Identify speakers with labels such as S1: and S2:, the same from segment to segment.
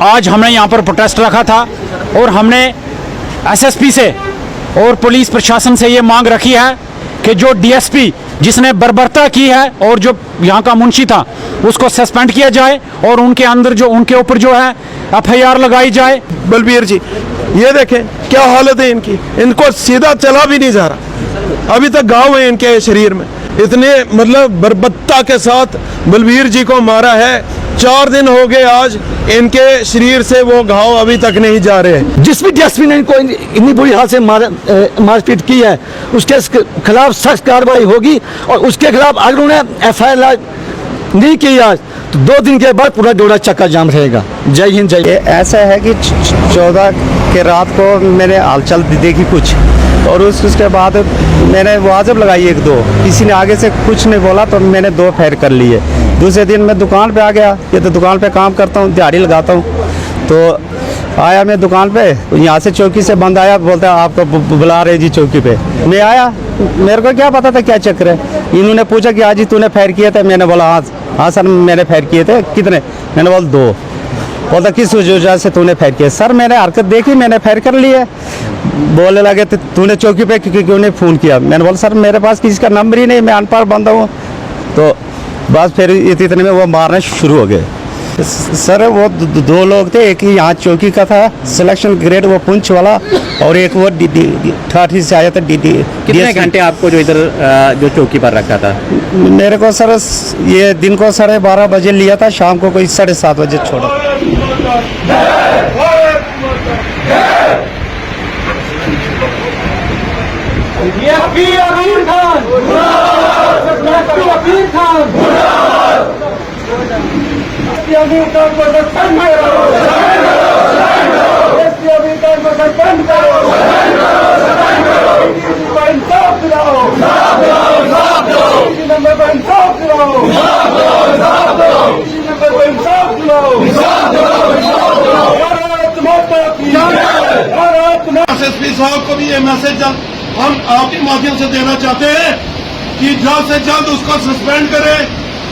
S1: आज हमने यहाँ पर प्रोटेस्ट रखा था और हमने एसएसपी से और पुलिस प्रशासन से ये मांग रखी है कि जो डीएसपी जिसने बर्बरता की है और जो यहाँ का मुंशी था उसको सस्पेंड किया जाए और उनके अंदर जो उनके ऊपर जो है एफआईआर लगाई जाए।
S2: बलबीर जी, ये देखें क्या हालत है इनकी, इनको सीधा चला भी नहीं जा रहा, अभी तक घाव है इनके शरीर में, इतने मतलब बर्बरता के साथ बलबीर जी को मारा है। 4 दिन हो गए आज, इनके शरीर से वो घाव अभी तक नहीं जा रहे हैं।
S3: जिस भी डीएसपी ने इनको इतनी बुरी हाल से मारपीट की है उसके खिलाफ सख्त कार्रवाई होगी और उसके खिलाफ अगर उन्हें एफआईआर नहीं की आज तो 2 दिन के बाद पूरा डोडा चक्का जाम रहेगा। जय हिंद जय।
S4: ये ऐसा है कि 14 के रात को मैंने हालचाल देखी कुछ और उसके बाद मैंने वाजब लगाई 1-2, किसी ने आगे से कुछ नहीं बोला तो मैंने 2 फायर कर लिए। दूसरे दिन मैं दुकान पे आ गया, ये तो दुकान पे काम करता हूँ, दिहाड़ी लगाता हूँ, तो आया मैं दुकान पे, यहाँ से चौकी से बंद आया, बोलता है आपको बुला रहे जी चौकी पे। मैं आया, मेरे को क्या पता था क्या चक्कर है। इन्होंने पूछा कि आज ही तूने फायर किए थे, मैंने बोला हाँ सर मैंने फायर किए थे। कितने? मैंने बोला 2। बोलता किस वजह से तूने फायर किया? सर मैंने हरकत देखी, मैंने फायर कर लिया। बोलने लगे तो तूने चौकी पे क्यों नहीं फ़ोन किया? मैंने बोला सर मेरे पास किसी का नंबर ही नहीं, मैं अनपढ़ बंदा हूँ। तो बस फिर इतने में वो मारना शुरू हो गए। सर वो 2 लोग थे, एक ही यहाँ चौकी का था सिलेक्शन ग्रेड वो पुंछ वाला और एक वो ठाठी से आया था डीडी।
S5: कितने घंटे आपको जो इधर जो चौकी पर रखा था?
S4: मेरे को सर ये दिन को 12:30 बजे लिया था, शाम को कोई 7:30 बजे छोड़ा।
S2: एसएसपी साहब को भी ये मैसेज हम आपके माध्यम से देना चाहते हैं कि जल्द से जल्द उसको सस्पेंड करें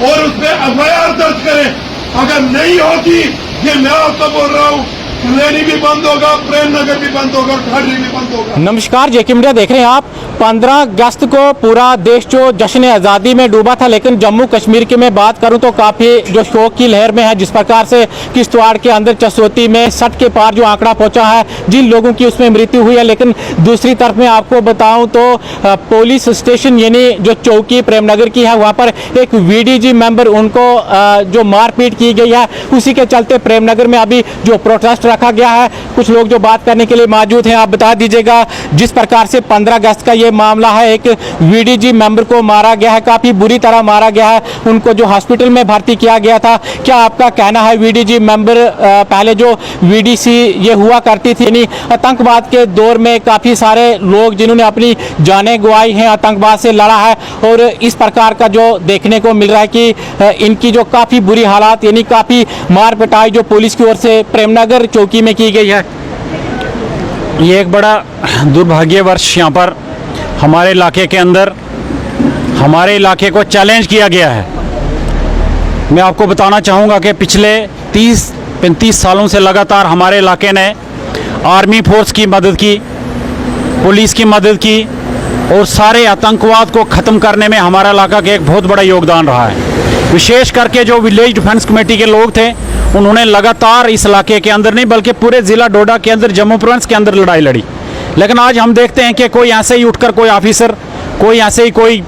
S2: और उस पर एफआईआर दर्ज करें। अगर नहीं होगी, ये मैं आपको बोल रहा हूँ, कल्याणी भी बंद होगा, प्रेम नगर भी बंद होगा, ठाडरी भी बंद होगा।
S1: नमस्कार, जेके मीडिया देख रहे हैं आप। 15 अगस्त को पूरा देश जो जश्न आज़ादी में डूबा था, लेकिन जम्मू कश्मीर की मैं बात करूं तो काफ़ी जो शोक की लहर में है। जिस प्रकार से किश्तवाड़ के अंदर चसोती में 60 के पार जो आंकड़ा पहुंचा है, जिन लोगों की उसमें मृत्यु हुई है, लेकिन दूसरी तरफ में आपको बताऊं तो पुलिस स्टेशन यानी जो चौकी प्रेमनगर की है, वहाँ पर एक वीडीजी मेंबर उनको जो मारपीट की गई है, उसी के चलते प्रेमनगर में अभी जो प्रोटेस्ट रखा गया है। कुछ लोग जो बात करने के लिए मौजूद हैं, आप बता दीजिएगा जिस प्रकार से 15 अगस्त का ये मामला है, एक वीडीजी मेंबर को मारा गया है, काफी बुरी तरह मारा गया है, उनको जो हॉस्पिटल में भर्ती किया गया था। क्या आपका कहना है? वीडीजी मेंबर पहले जो वीडीसी ये हुआ करती थी, यानी आतंकवाद के दौर में काफी सारे लोग जिन्होंने अपनी जानें गंवाई हैं, आतंकवाद से लड़ा है, और इस प्रकार का जो देखने को मिल रहा है कि इनकी जो काफी बुरी हालात यानी काफी मार पिटाई जो पुलिस की ओर से प्रेमनगर चौकी में की गई है। ये एक बड़ा दुर्भाग्यवश यहाँ पर हमारे इलाके के अंदर हमारे इलाके को चैलेंज किया गया है। मैं आपको बताना चाहूँगा कि पिछले 30-35 सालों से लगातार हमारे इलाके ने आर्मी फोर्स की मदद की, पुलिस की मदद की और सारे आतंकवाद को ख़त्म करने में हमारा इलाका का एक बहुत बड़ा योगदान रहा है। विशेष करके जो विलेज डिफेंस कमेटी के लोग थे, उन्होंने लगातार इस इलाके के अंदर नहीं बल्कि पूरे ज़िला डोडा के अंदर, जम्मू प्रोविंस के अंदर लड़ाई लड़ी। लेकिन आज हम देखते हैं कि कोई ऐसे ही उठकर कोई ऑफिसर, कोई ऐसे ही कोई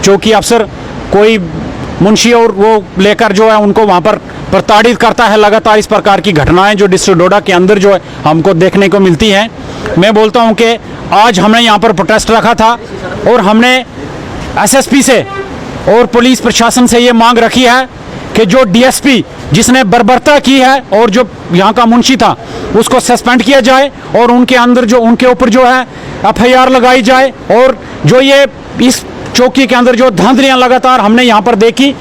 S1: चौकी अफसर, कोई मुंशी और वो लेकर जो है उनको वहाँ पर प्रताड़ित करता है। लगातार इस प्रकार की घटनाएं जो डिस्ट्रिक्ट डोडा के अंदर जो है हमको देखने को मिलती हैं। मैं बोलता हूँ कि आज हमने यहाँ पर प्रोटेस्ट रखा था और हमने एसएसपी से और पुलिस प्रशासन से ये मांग रखी है कि जो डीएसपी जिसने बर्बरता की है और जो यहाँ का मुंशी था उसको सस्पेंड किया जाए और उनके अंदर जो उनके ऊपर जो है एफआईआर लगाई जाए। और जो ये इस चौकी के अंदर जो धांधलियाँ लगातार हमने यहाँ पर देखी,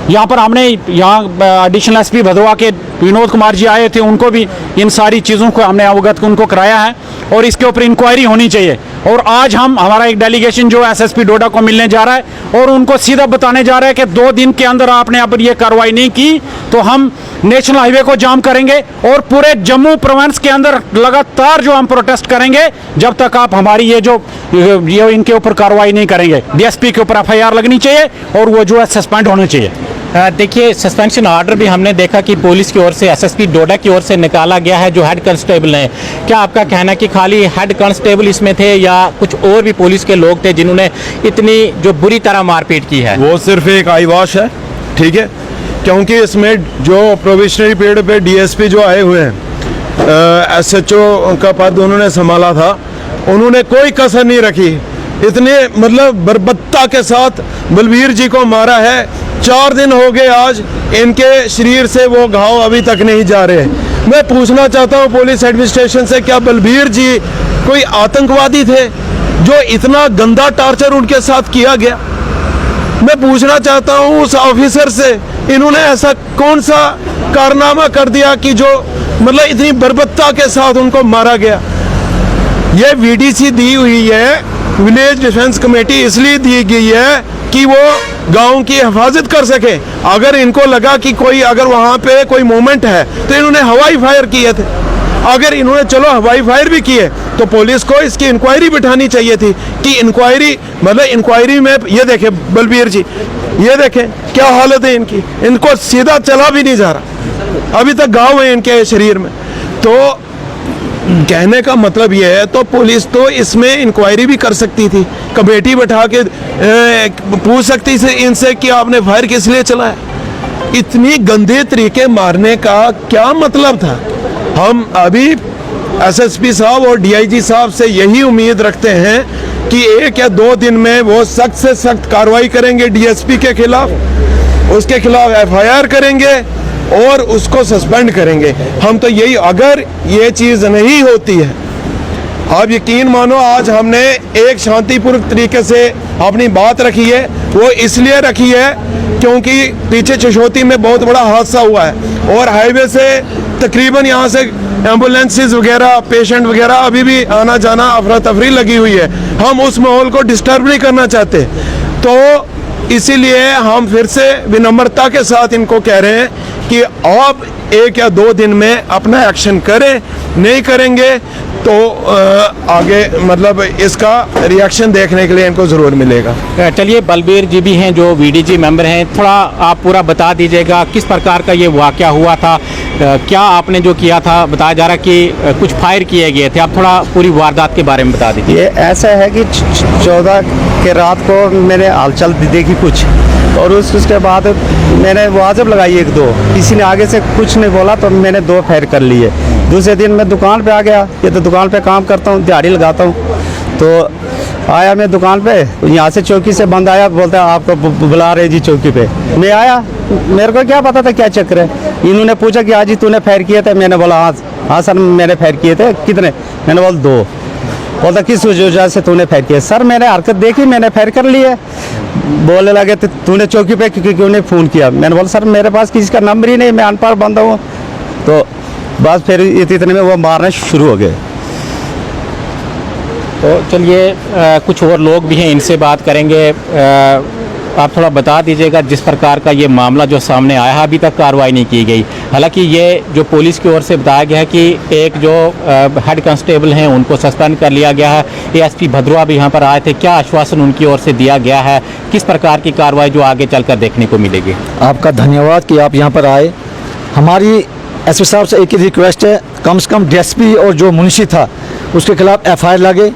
S6: यहाँ पर हमने यहाँ एडिशनल एसपी भदवा के विनोद कुमार जी आए थे, उनको भी इन सारी चीज़ों को हमने अवगत उनको कराया है और इसके ऊपर इंक्वायरी होनी चाहिए। और आज हमारा एक डेलीगेशन जो एसएसपी डोडा को मिलने जा रहा है और उनको सीधा बताने जा रहा है कि 2 दिन के अंदर आपने अब ये कार्रवाई नहीं की तो हम नेशनल हाईवे को जाम करेंगे और पूरे जम्मू प्रोविंस के अंदर लगातार जो हम प्रोटेस्ट करेंगे जब तक आप हमारी ये इनके ऊपर कार्रवाई नहीं करेंगे। डीएसपी के ऊपर एफआईआर लगनी चाहिए और वो जो है सस्पेंड होने चाहिए।
S1: देखिए, सस्पेंशन ऑर्डर भी हमने देखा कि पुलिस की ओर से एसएसपी डोडा की ओर से निकाला गया है जो हेड कांस्टेबल हैं। क्या आपका कहना है कि खाली हेड कांस्टेबल इसमें थे या कुछ और भी पुलिस के लोग थे जिन्होंने इतनी जो बुरी तरह मारपीट की है?
S2: वो सिर्फ एक आई वॉश है, ठीक है, क्योंकि इसमें जो प्रोविशनरी पीरियड पे डीएसपी जो आए हुए हैं, एसएचओ का पद उन्होंने संभाला था, उन्होंने कोई कसर नहीं रखी। इतने मतलब बर्बरता के साथ बलबीर जी को मारा है। 4 दिन हो गए आज, इनके शरीर से वो घाव अभी तक नहीं जा रहे। मैं पूछना चाहता हूँ पुलिस एडमिनिस्ट्रेशन से, क्या बलबीर जी कोई आतंकवादी थे जो इतना गंदा टॉर्चर उनके साथ किया गया? मैं पूछना चाहता हूँ उस ऑफिसर से, इन्होंने ऐसा कौन सा कारनामा कर दिया कि जो मतलब इतनी बर्बरता के साथ उनको मारा गया? ये वीडीसी दी हुई है, विलेज डिफेंस कमेटी इसलिए दी गई है कि वो गांव की हिफाजत कर सके। अगर इनको लगा कि कोई अगर वहाँ पे कोई मूवमेंट है तो इन्होंने हवाई फायर किए थे। अगर इन्होंने चलो हवाई फायर भी किए तो पुलिस को इसकी इंक्वायरी बिठानी चाहिए थी कि इंक्वायरी मतलब इंक्वायरी में ये देखें बलबीर जी, ये देखें क्या हालत है इनकी, इनको सीधा चला भी नहीं जा रहा, अभी तक घाव है इनके शरीर में। तो कहने का मतलब ये है, तो पुलिस तो इसमें इंक्वायरी भी कर सकती थी, कमेटी बैठा के पूछ सकती थी इनसे कि आपने फायर किस लिए चलाया। इतनी गंदे तरीके मारने का क्या मतलब था? हम अभी एसएसपी साहब और डीआईजी साहब से यही उम्मीद रखते हैं कि 1 या 2 दिन में वो सख्त से सख्त कार्रवाई करेंगे डीएसपी के खिलाफ, उसके खिलाफ एफआईआर करेंगे और उसको सस्पेंड करेंगे। हम तो यही, अगर ये चीज़ नहीं होती है, आप यकीन मानो आज हमने एक शांतिपूर्वक तरीके से अपनी बात रखी है। वो इसलिए रखी है क्योंकि पीछे चशोती में बहुत बड़ा हादसा हुआ है और हाईवे से तकरीबन यहाँ से एम्बुलेंसेस वगैरह, पेशेंट वगैरह अभी भी आना जाना अफरा तफरी लगी हुई है। हम उस माहौल को डिस्टर्ब नहीं करना चाहते, तो इसीलिए हम फिर से विनम्रता के साथ इनको कह रहे हैं कि आप 1 या 2 दिन में अपना एक्शन करें। नहीं करेंगे तो आगे मतलब इसका रिएक्शन देखने के लिए इनको ज़रूर मिलेगा।
S1: चलिए, बलबीर जी भी हैं जो वीडीजी मेंबर हैं, थोड़ा आप पूरा बता दीजिएगा किस प्रकार का ये वाक़या हुआ था, क्या आपने जो किया था? बताया जा रहा कि कुछ फायर किए गए थे, आप थोड़ा पूरी वारदात के बारे में बता दीजिए।
S4: ये ऐसा है कि 14 के रात को मैंने हलचल देखी कुछ, और उसके बाद मैंने वाजब लगाई 1-2, किसी ने आगे से कुछ नहीं बोला तो मैंने 2 फायर कर लिए। दूसरे दिन मैं दुकान पे आ गया, ये तो दुकान पे काम करता हूँ, दिहाड़ी लगाता हूँ। तो आया मैं दुकान पे, यहाँ से चौकी से बंद आया, बोलता है आपको बुला रहे जी चौकी पे। मैं आया, मेरे को क्या पता था क्या चक्कर है। इन्होंने पूछा कि आज ही तूने फायर किए थे? मैंने बोला हाँ सर मैंने फायर किए थे। कितने? मैंने बोला 2। बोलता किस वजह से तूने फायर किया? सर मैंने हरकत देखी, मैंने फायर कर लिया। बोलने लगे तूने चौकी पे क्यों नहीं फ़ोन किया? मैंने बोला सर मेरे पास किसी का नंबर ही नहीं, मैं अनपढ़ बंदा हूँ। तो बस फिर इतने में वो मारना शुरू हो गए।
S1: तो चलिए, कुछ और लोग भी हैं, इनसे बात करेंगे। आप थोड़ा बता दीजिएगा जिस प्रकार का ये मामला जो सामने आया है, अभी तक कार्रवाई नहीं की गई। हालांकि ये जो पुलिस की ओर से बताया गया है कि एक जो हेड कांस्टेबल हैं उनको सस्पेंड कर लिया गया है। एएसपी भदवा भी यहाँ पर आए थे, क्या आश्वासन उनकी ओर से दिया गया है? किस प्रकार की कार्रवाई जो आगे चलकर देखने को मिलेगी?
S3: आपका धन्यवाद कि आप यहाँ पर आए। हमारी एसपी साहब से एक ही रिक्वेस्ट है, कम से कम डीएसपी और जो मुंशी था उसके खिलाफ एफआईआर लगे,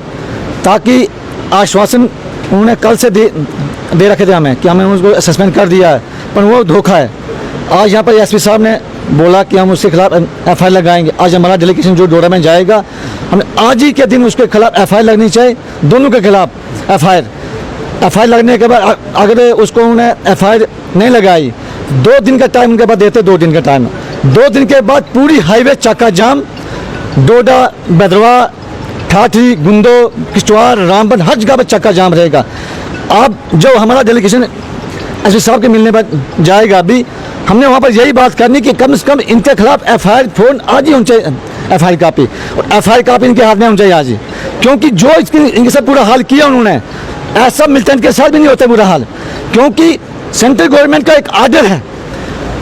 S3: ताकि आश्वासन उन्होंने कल से दे रखे थे हमें कि हमें उसको सस्पेंड कर दिया है, पर वो धोखा है। आज यहाँ पर एसपी साहब ने बोला कि हम उसके खिलाफ एफआईआर लगाएंगे। आज हमारा डेलीगेशन जो डोडा में जाएगा, हमें आज ही के दिन उसके खिलाफ एफआईआर लगनी चाहिए, दोनों के खिलाफ एफआईआर लगने के बाद अगर उसको उन्होंने एफआईआर नहीं लगाई, 2 दिन का टाइम उनके बाद देते, 2 दिन का टाइम, 2 दिन के बाद पूरी हाईवे चक्का जाम, डोडा, भदवा, ठाठी, गुंदो, किश्तवाड़, रामबन, हर जगह पर चक्का जाम रहेगा। अब जो हमारा डेलीगेशन एसपी साहब के मिलने पर जाएगा अभी। हमने वहाँ पर यही बात करनी कि कम से कम इनके खिलाफ FIR फोन आज ही होनी चाहिए, FIR कापी, और FIR कापी इनके हाथ में होनी चाहिए आज ही, क्योंकि जो इनके साथ पूरा हाल किया उन्होंने, ऐसा मिलिटेंट के साथ भी नहीं होता बुरा हाल। क्योंकि सेंट्रल गवर्नमेंट का एक आर्डर है,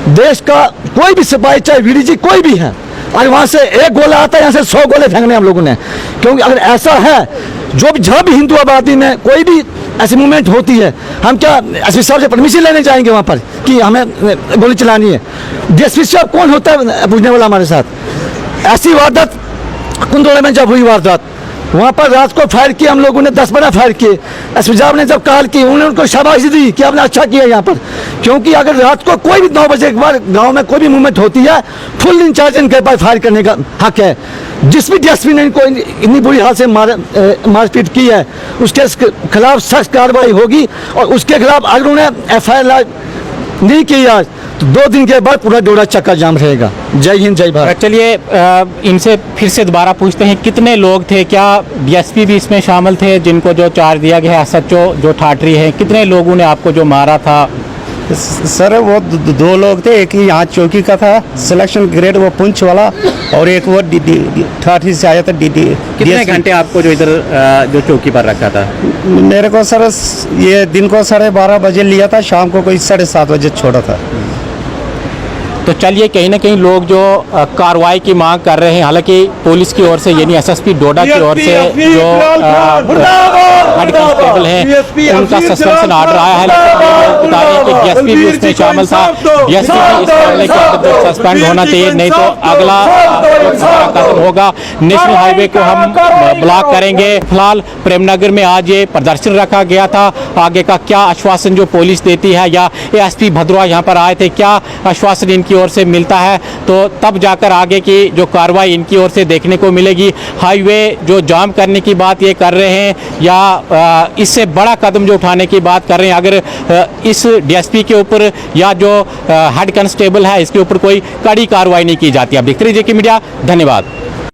S3: देश का कोई भी सिपाही चाहे VDG कोई भी है, और वहाँ से एक गोला आता है, यहाँ से 100 गोले फेंकने हम लोगों ने। क्योंकि अगर ऐसा है, जो भी जहाँ भी हिंदू आबादी में कोई भी ऐसी मूवमेंट होती है, हम क्या एसपी साहब से परमिशन लेने जाएंगे वहाँ पर कि हमें गोली चलानी है? DSP साहब कौन होता है पूछने वाला हमारे साथ? ऐसी वारदात कुंदोला में जब हुई वारदात, वहाँ पर रात को फायर किया हम लोगों ने, 10-12 फायर किए। एसपी साहब ने जब कॉल की, उन्होंने उनको शाबाशी दी कि आपने अच्छा किया यहाँ पर, क्योंकि अगर रात को कोई भी 9 बजे के बाद गांव में कोई भी मूवमेंट होती है, फुल इंचार्ज इनके पास फायर करने का हक है। जिस भी DSP ने इनको इतनी बुरी हाल से मारपीट की है, उसके खिलाफ सख्त कार्रवाई होगी, और उसके खिलाफ अगर उन्हें FIR नहीं की आज, तो 2 दिन के बाद पूरा डोरा चक्का जाम रहेगा। जय हिंद, जय भारत।
S1: चलिए इनसे फिर से दोबारा पूछते हैं, कितने लोग थे? क्या DSP भी इसमें शामिल थे जिनको जो चार्ज दिया गया है, SHO जो ठाटरी है? कितने लोगों ने आपको जो मारा था?
S4: सर वो 2 लोग थे, एक ही यहाँ चौकी का था सिलेक्शन ग्रेड, वो पुंछ वाला, और एक वो ठाठी से आया था
S5: कितने घंटे आपको जो इधर जो चौकी पर रखा था?
S4: मेरे को सर ये दिन को 12:30 बजे लिया था, शाम को कोई 7:30 बजे छोड़ा था।
S1: तो चलिए, कहीं ना कहीं लोग जो कार्रवाई की मांग कर रहे हैं, हालांकि पुलिस की ओर से यानी SSP डोडा की ओर से जो हेड कांस्टेबल है उनका सस्पेंशन ऑर्डर आया है, लेकिन लोग बता रहे हैं कि DSP भी उसमें शामिल था। DSP भी इस मामले के अंदर सस्पेंड होना चाहिए, नहीं तो अगला कदम होगा, नेशनल हाईवे को हम ब्लॉक करेंगे। फिलहाल प्रेमनगर में आज ये प्रदर्शन रखा गया था। आगे का क्या आश्वासन जो पुलिस देती है, या ASP भदौआ यहाँ पर आए थे, क्या आश्वासन इनकी ओर से मिलता है, तो तब जाकर आगे की जो कार्रवाई इनकी ओर से देखने को मिलेगी। हाईवे जो जाम करने की बात ये कर रहे हैं, या इससे बड़ा कदम जो उठाने की बात कर रहे हैं, अगर इस DSP के ऊपर या जो हेड कांस्टेबल है इसके ऊपर कोई कड़ी कार्रवाई नहीं की जाती। आप देखते रहिए JK मीडिया। धन्यवाद।